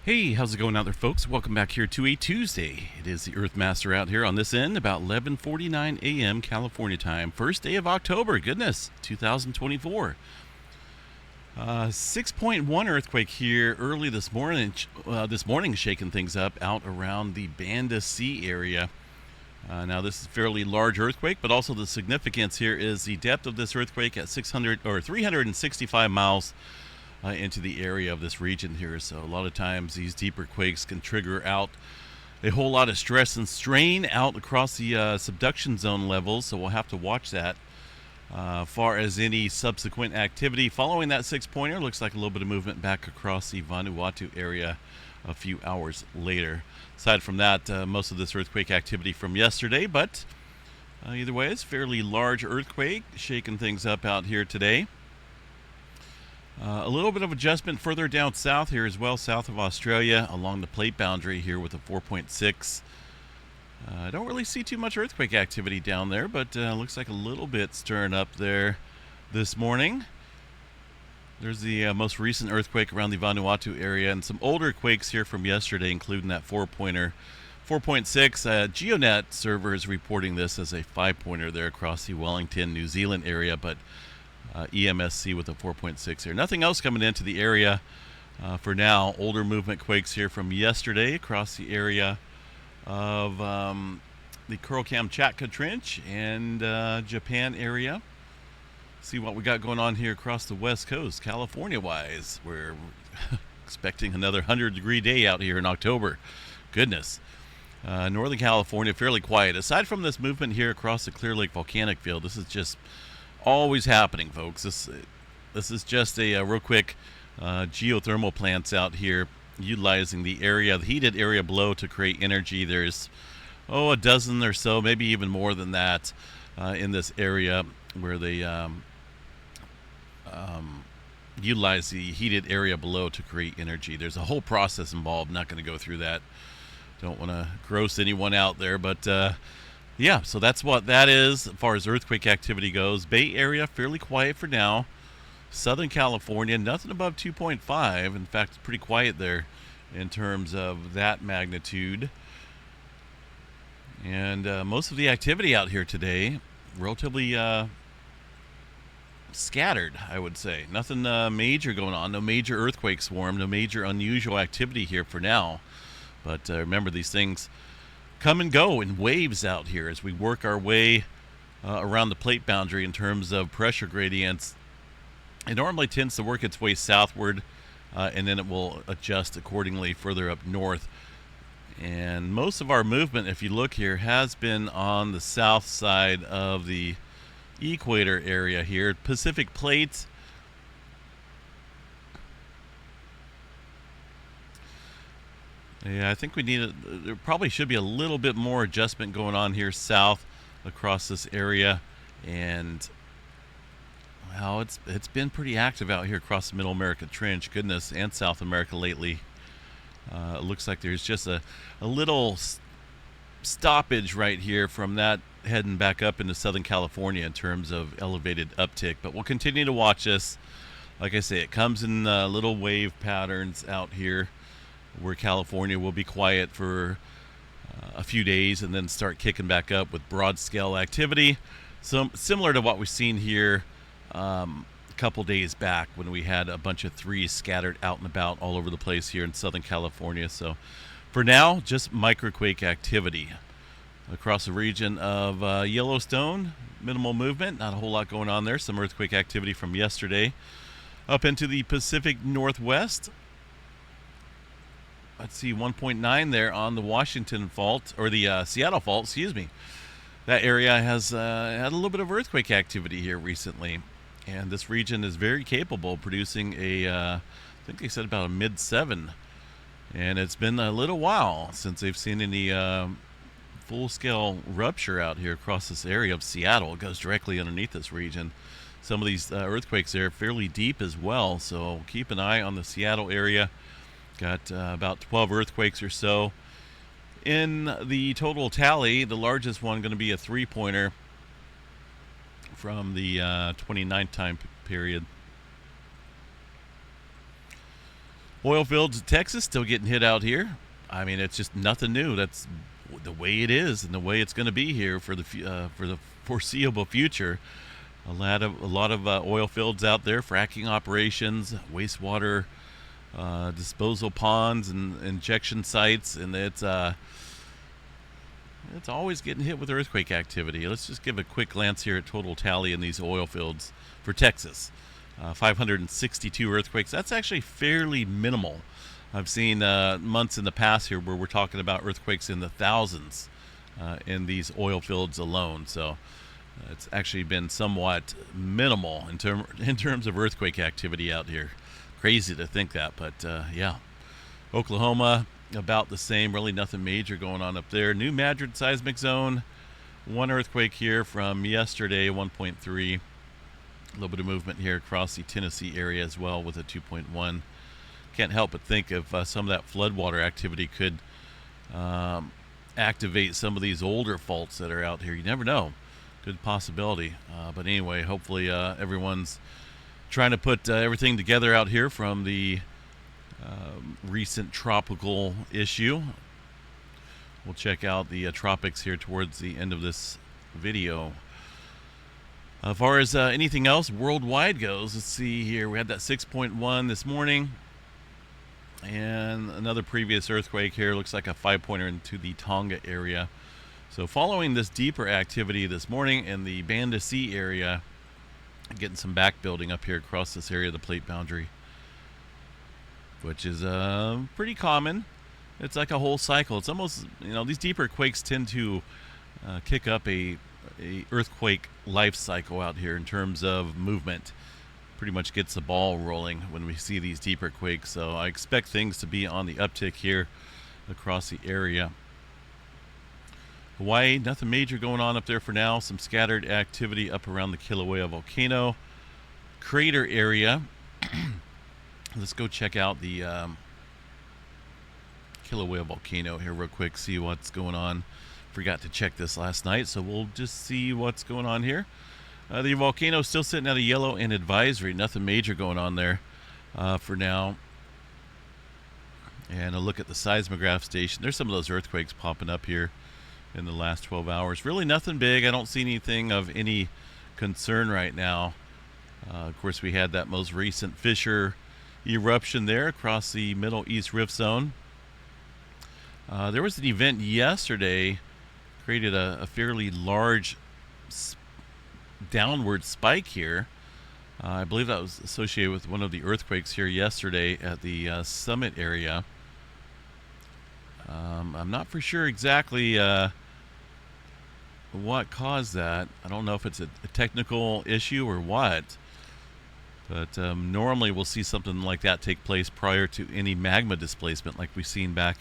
Hey, how's it going out there, folks? Welcome back here to a Tuesday. It is the Earthmaster out here on this end, about 11:49 a.m. California time. First day of October, goodness, 2024. 6.1 earthquake here early this morning. Shaking things up out around the Banda Sea area. Now this is a fairly large earthquake, but also the significance here is the depth of this earthquake at 365 miles into the area of this region here. So a lot of times these deeper quakes can trigger out a whole lot of stress and strain out across the subduction zone levels. So we'll have to watch that. Far as any subsequent activity following that 6-pointer, looks like a little bit of movement back across the Vanuatu area a few hours later. Aside from that, most of this earthquake activity from yesterday, but either way, it's a fairly large earthquake shaking things up out here today. A little bit of adjustment further down south here as well, south of Australia, along the plate boundary here with a 4.6. I don't really see too much earthquake activity down there, but looks like a little bit stirring up there this morning. There's the most recent earthquake around the Vanuatu area, and some older quakes here from yesterday, including that 4-pointer. 4.6, GeoNet server is reporting this as a 5-pointer there across the Wellington, New Zealand area, but EMSC with a 4.6 here. Nothing else coming into the area for now. Older movement quakes here from yesterday across the area of the Kuril-Kamchatka Trench and Japan area. See what we got going on here across the west coast, California-wise. We're expecting another 100-degree day out here in October. Goodness. Northern California, fairly quiet. Aside from this movement here across the Clear Lake volcanic field, this is just always happening, folks. This is just a real quick geothermal plants out here utilizing the heated area below to create energy. There's a dozen or so, maybe even more than that, in this area where they utilize the heated area below to create energy. There's a whole process involved. I'm not going to go through that. Don't want to gross anyone out there, but yeah, so that's what that is as far as earthquake activity goes. Bay Area, fairly quiet for now. Southern California, nothing above 2.5. In fact, it's pretty quiet there in terms of that magnitude. And most of the activity out here today, relatively scattered, I would say. Nothing major going on. No major earthquake swarm. No major unusual activity here for now. But remember, these things come and go in waves out here as we work our way around the plate boundary in terms of pressure gradients. It normally tends to work its way southward, and then it will adjust accordingly further up north. And most of our movement, if you look here, has been on the south side of the equator area here. Pacific Plate. Yeah, I think there probably should be a little bit more adjustment going on here south across this area. And well, it's been pretty active out here across the Middle America Trench, goodness, and South America lately. It looks like there's just a little stoppage right here from that heading back up into Southern California in terms of elevated uptick. But we'll continue to watch this. Like I say, it comes in little wave patterns out here, where California will be quiet for a few days and then start kicking back up with broad-scale activity. So similar to what we've seen here a couple days back when we had a bunch of threes scattered out and about all over the place here in Southern California. So for now, just microquake activity. Across the region of Yellowstone, minimal movement, not a whole lot going on there. Some earthquake activity from yesterday. Up into the Pacific Northwest, let's see, 1.9 there on the Washington fault, or the Seattle fault, excuse me. That area has had a little bit of earthquake activity here recently. And this region is very capable of producing I think they said about a mid-7. And it's been a little while since they've seen any full-scale rupture out here across this area of Seattle. It goes directly underneath this region. Some of these earthquakes there are fairly deep as well, so keep an eye on the Seattle area. Got about 12 earthquakes or so. In the total tally, the largest one going to be a 3-pointer from the 29th time period. Oil fields in Texas still getting hit out here. I mean, it's just nothing new. That's the way it is and the way it's going to be here for the foreseeable future. A lot of oil fields out there, fracking operations, wastewater disposal ponds and injection sites, and it's always getting hit with earthquake activity. Let's just give a quick glance here at total tally in these oil fields for Texas. 562 earthquakes. That's actually fairly minimal. I've seen months in the past here where we're talking about earthquakes in the thousands in these oil fields alone. So it's actually been somewhat minimal in terms of earthquake activity out here. Crazy to think that, but yeah. Oklahoma, about the same. Really nothing major going on up there. New Madrid seismic zone. One earthquake here from yesterday, 1.3. A little bit of movement here across the Tennessee area as well with a 2.1. Can't help but think of some of that floodwater activity could activate some of these older faults that are out here. You never know. Good possibility. But anyway, hopefully everyone's trying to put everything together out here from the recent tropical issue. We'll check out the tropics here towards the end of this video. As far as anything else worldwide goes, let's see here. We had that 6.1 this morning. And another previous earthquake here. Looks like a 5-pointer into the Tonga area. So following this deeper activity this morning in the Banda Sea area, getting some back building up here across this area of the plate boundary, which is pretty common. It's like a whole cycle. It's almost, these deeper quakes tend to kick up a earthquake life cycle out here in terms of movement. Pretty much gets the ball rolling when we see these deeper quakes. So I expect things to be on the uptick here across the area. Hawaii, nothing major going on up there for now. Some scattered activity up around the Kilauea volcano crater area. Let's go check out the Kilauea volcano here real quick, see what's going on. Forgot to check this last night, so we'll just see what's going on here. The volcano is still sitting at a yellow and advisory. Nothing major going on there for now. And a look at the seismograph station. There's some of those earthquakes popping up here in the last 12 hours. Really nothing big. I don't see anything of any concern right now. Of course, we had that most recent fissure eruption there across the Middle East Rift Zone. There was an event yesterday, created a fairly large downward spike here. I believe that was associated with one of the earthquakes here yesterday at the summit area. I'm not for sure exactly what caused that. I don't know if it's a technical issue or what. But normally we'll see something like that take place prior to any magma displacement like we've seen back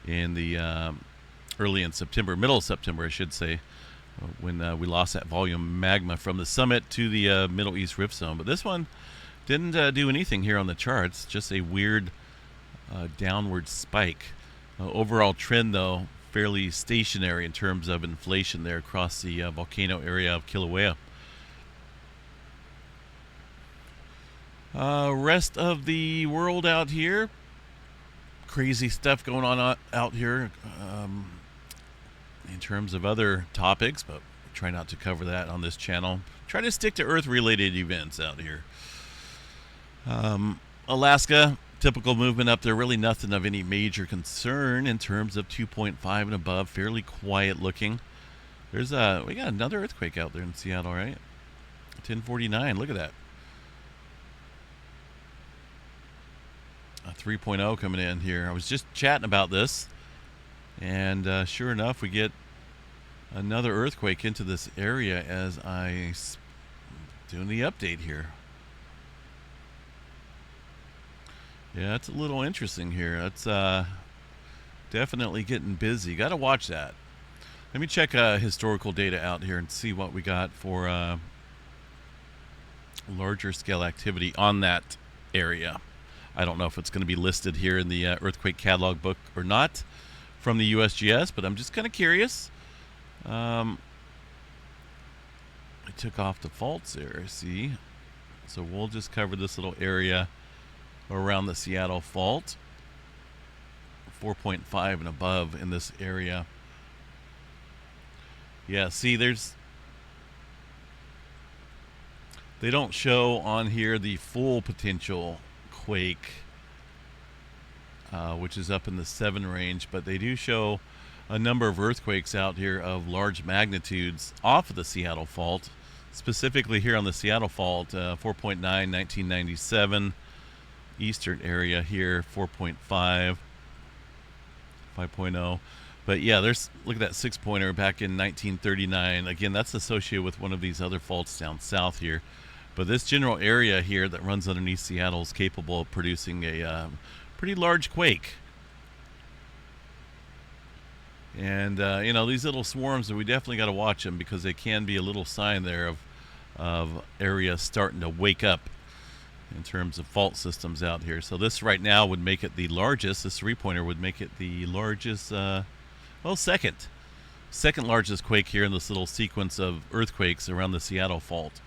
in the early in September, middle of September, I should say, when we lost that volume magma from the summit to the Middle East Rift Zone. But this one didn't do anything here on the charts, just a weird downward spike. Overall trend, though, fairly stationary in terms of inflation there across the volcano area of Kilauea. Rest of the world out here, crazy stuff going on out here in terms of other topics, but try not to cover that on this channel. Try to stick to Earth-related events out here. Alaska, typical movement up there. Really nothing of any major concern in terms of 2.5 and above. Fairly quiet looking. We got another earthquake out there in Seattle, right? 1049. Look at that. A 3.0 coming in here. I was just chatting about this, and sure enough, we get another earthquake into this area as I doing the update here. Yeah, it's a little interesting here. It's definitely getting busy. Got to watch that. Let me check historical data out here and see what we got for larger scale activity on that area. I don't know if it's going to be listed here in the earthquake catalog book or not from the USGS, but I'm just kind of curious. I took off the faults there, see? So we'll just cover this little area around the Seattle Fault. 4.5 and above in this area. Yeah, see, they don't show on here the full potential quake, which is up in the 7 range, but they do show a number of earthquakes out here of large magnitudes off of the Seattle Fault, specifically here on the Seattle Fault. 4.9, 1997, eastern area here, 4.5, 5.0. But yeah, look at that 6-pointer back in 1939. Again, that's associated with one of these other faults down south here. But this general area here that runs underneath Seattle is capable of producing a pretty large quake. And these little swarms, we definitely got to watch them, because they can be a little sign there of areas starting to wake up in terms of fault systems out here. So this right now would make it the largest. This 3-pointer would make it the largest, second largest quake here in this little sequence of earthquakes around the Seattle Fault.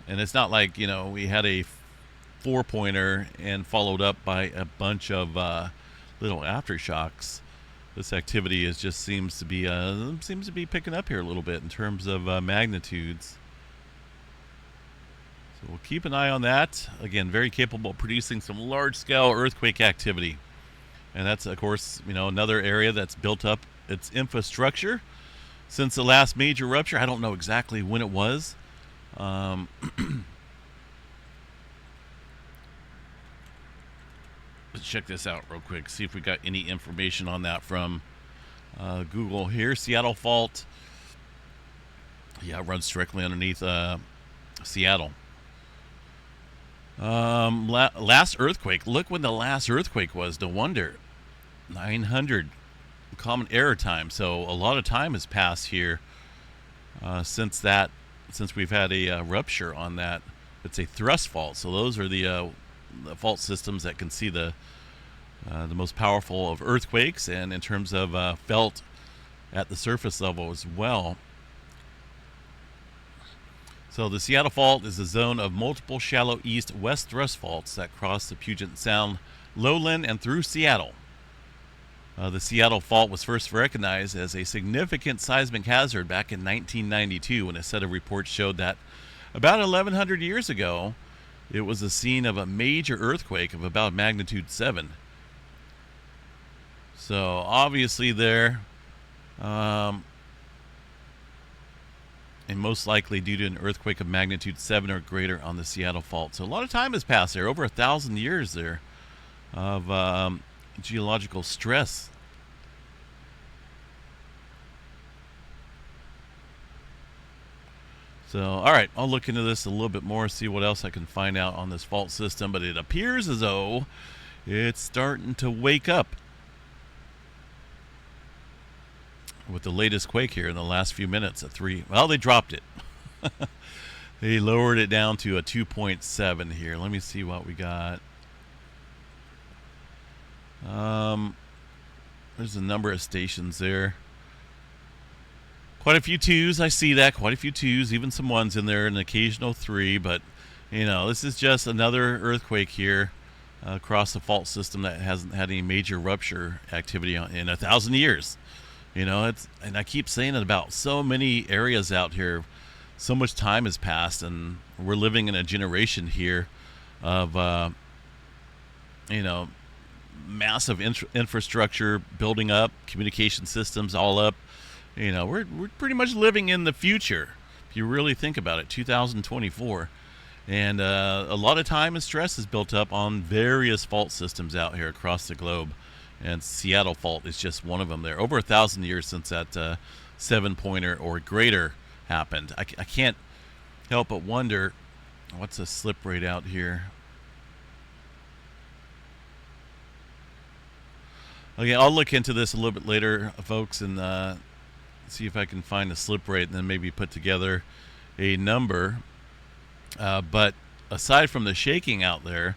And it's not like, we had a 4-pointer and followed up by a bunch of little aftershocks. This activity seems to be picking up here a little bit in terms of magnitudes. So we'll keep an eye on that. Again, very capable of producing some large-scale earthquake activity. And that's, of course, another area that's built up its infrastructure since the last major rupture. I don't know exactly when it was. Let's check this out real quick, see if we got any information on that from Google here. Seattle Fault. Yeah, it runs directly underneath Seattle. Last earthquake. Look when the last earthquake was. No wonder. 900 common era time. So a lot of time has passed here since we've had a rupture on that. It's a thrust fault. So those are the fault systems that can see the most powerful of earthquakes, and in terms of felt at the surface level as well. So the Seattle Fault is a zone of multiple shallow east-west thrust faults that cross the Puget Sound lowland and through Seattle. The Seattle Fault was first recognized as a significant seismic hazard back in 1992, when a set of reports showed that about 1,100 years ago, it was the scene of a major earthquake of about magnitude 7. So obviously there, and most likely due to an earthquake of magnitude 7 or greater on the Seattle Fault. So a lot of time has passed there, over 1,000 years there of geological stress. So, all right, I'll look into this a little bit more, see what else I can find out on this fault system, but it appears as though it's starting to wake up with the latest quake here in the last few minutes at 3. Well, they dropped it. They lowered it down to a 2.7 here. Let me see what we got. There's a number of stations there. Quite a few 2s, I see that. Quite a few 2s, even some 1s in there, an occasional 3. But, this is just another earthquake here across the fault system that hasn't had any major rupture activity in 1,000 years. And I keep saying it about so many areas out here. So much time has passed, and we're living in a generation here of, massive infrastructure building up, communication systems all up. We're pretty much living in the future, if you really think about it, 2024. And a lot of time and stress is built up on various fault systems out here across the globe. And Seattle Fault is just one of them there. Over 1,000 years since that 7-pointer or greater happened. I can't help but wonder, what's the slip rate out here? Okay, I'll look into this a little bit later, folks, and see if I can find a slip rate and then maybe put together a number. But aside from the shaking out there,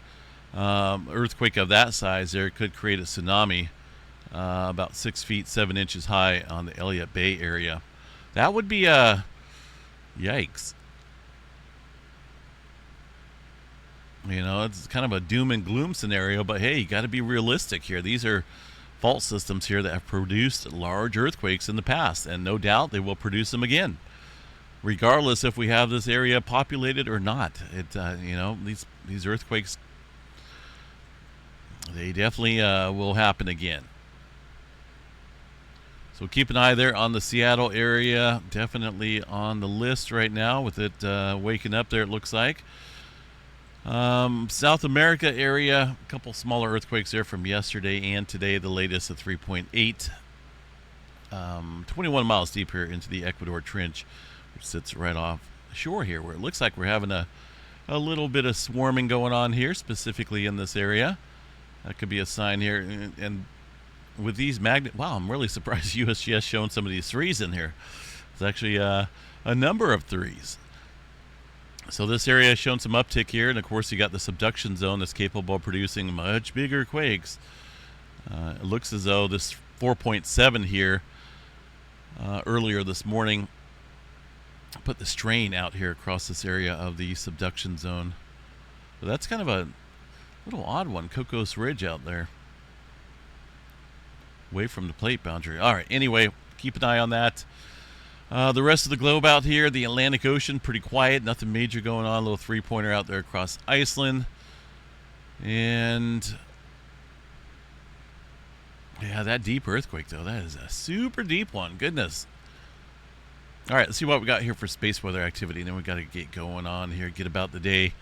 earthquake of that size there could create a tsunami about 6 feet 7 inches high on the Elliott Bay area. That would be a yikes. You know, it's kind of a doom and gloom scenario, but hey, you got to be realistic here. These are fault systems here that have produced large earthquakes in the past, and no doubt they will produce them again, regardless if we have this area populated or not. These earthquakes, they definitely will happen again. So keep an eye there on the Seattle area. Definitely on the list right now with it waking up there, it looks like. South America area, a couple smaller earthquakes there from yesterday and today. The latest at 3.8. 21 miles deep here into the Ecuador Trench, which sits right off shore here, where it looks like we're having a little bit of swarming going on here, specifically in this area. That could be a sign here. And with these wow, I'm really surprised USGS showing some of these threes in here. There's actually a number of threes. So this area has shown some uptick here, and of course you got the subduction zone that's capable of producing much bigger quakes. It looks as though this 4.7 here earlier this morning put the strain out here across this area of the subduction zone. But that's kind of a little odd one, Cocos Ridge out there, away from the plate boundary. All right, anyway, keep an eye on that. The rest of the globe out here, the Atlantic Ocean, pretty quiet, nothing major going on. A little three-pointer out there across Iceland. And yeah, that deep earthquake, though, that is a super deep one. Goodness. All right, let's see what we got here for space weather activity. And then we got to get going on here, get about the day.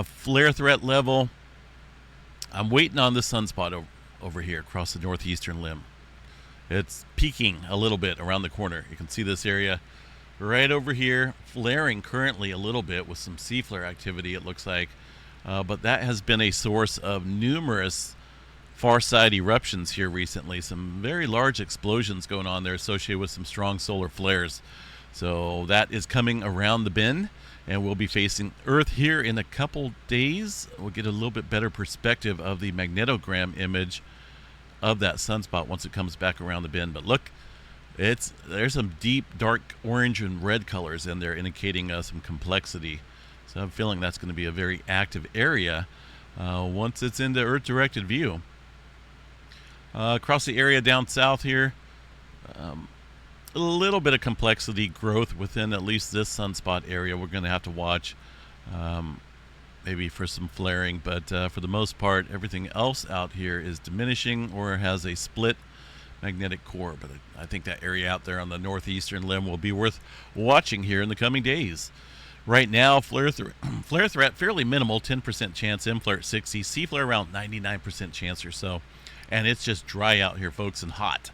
Flare threat level. I'm waiting on the sunspot over here across the northeastern limb. It's peaking a little bit around the corner. You can see this area right over here, flaring currently a little bit with some C-flare activity, it looks like. But that has been a source of numerous far side eruptions here recently. Some very large explosions going on there associated with some strong solar flares. So that is coming around the bend, and we'll be facing Earth here in a couple days. We'll get a little bit better perspective of the magnetogram image of that sunspot once it comes back around the bend. But look, there's some deep dark orange and red colors in there indicating some complexity. So I'm feeling that's going to be a very active area once it's into Earth directed view. Across the area down south here, a little bit of complexity growth within at least this sunspot area. We're going to have to watch maybe for some flaring, but for the most part, everything else out here is diminishing or has a split magnetic core. But I think that area out there on the northeastern limb will be worth watching here in the coming days. Right now, flare threat fairly minimal, 10% chance, M flare at 60, C flare around 99% chance or so. And it's just dry out here, folks, and hot.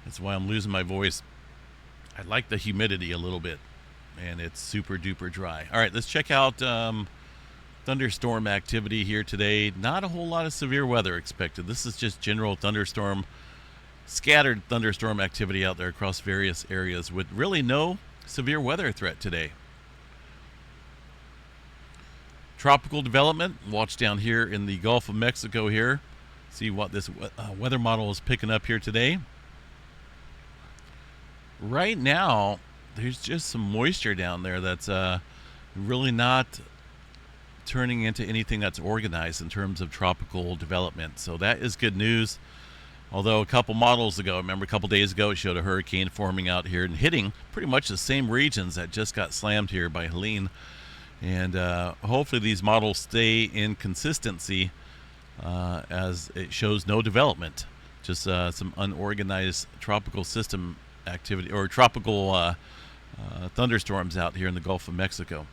That's why I'm losing my voice. I like the humidity a little bit, and it's super duper dry. All right, let's check out thunderstorm activity here today. Not a whole lot of severe weather expected. This is just general thunderstorm, scattered thunderstorm activity out there across various areas with really no severe weather threat today. Tropical development, watch down here in the Gulf of Mexico here. See what this weather model is picking up here today. Right now, there's just some moisture down there that's really not turning into anything that's organized in terms of tropical development. So that is good news. Although a couple models ago, remember a couple days ago, it showed a hurricane forming out here and hitting pretty much the same regions that just got slammed here by Helene. And hopefully these models stay in consistency as it shows no development, just some unorganized tropical system activity or tropical thunderstorms out here in the Gulf of Mexico.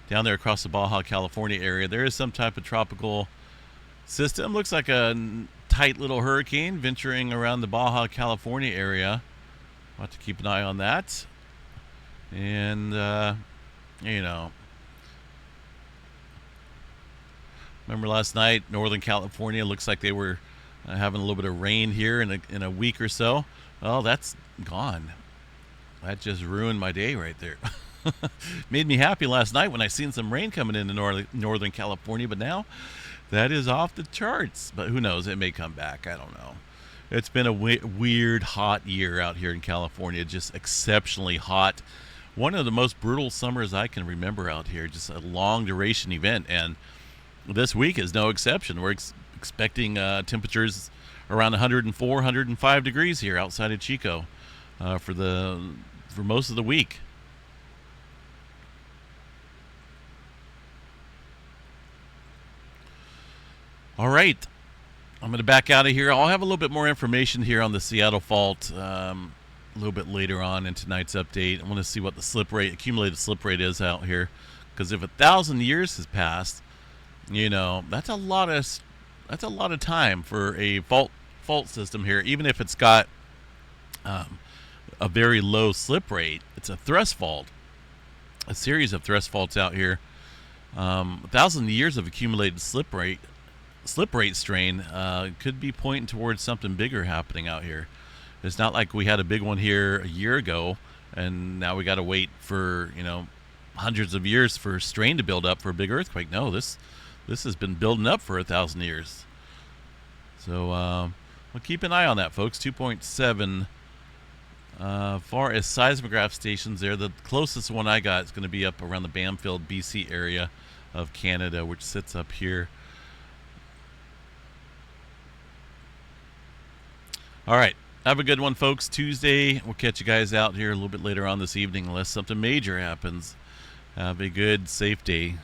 Down there across the Baja California area, there is some type of tropical system. Looks like a tight little hurricane venturing around the Baja California area. We'll have to keep an eye on that. And, remember last night, Northern California looks like they were having a little bit of rain here in a week or so. Well, that's gone. That just ruined my day right there. Made me happy last night when I seen some rain coming into Northern California, but now that is off the charts. But who knows? It may come back. I don't know. It's been a weird, hot year out here in California, just exceptionally hot. One of the most brutal summers I can remember out here, just a long duration event. And this week is no exception. We're expecting temperatures around 104, 105 degrees here outside of Chico for most of the week. All right, I'm going to back out of here. I'll have a little bit more information here on the Seattle fault a little bit later on in tonight's update. I want to see what the slip rate, accumulated slip rate, is out here, because if 1,000 years has passed, that's a lot of time for a fault system here. Even if it's got a very low slip rate, it's a thrust fault, a series of thrust faults out here. 1,000 years of accumulated slip rate strain could be pointing towards something bigger happening out here. It's not like we had a big one here a year ago, and now we got to wait for hundreds of years for strain to build up for a big earthquake. No, this has been building up for 1,000 years. So we'll keep an eye on that, folks. 2.7. Far as seismograph stations there, the closest one I got is going to be up around the Bamfield, BC area of Canada, which sits up here. All right. Have a good one, folks. Tuesday, we'll catch you guys out here a little bit later on this evening, unless something major happens. Have a good, safe day.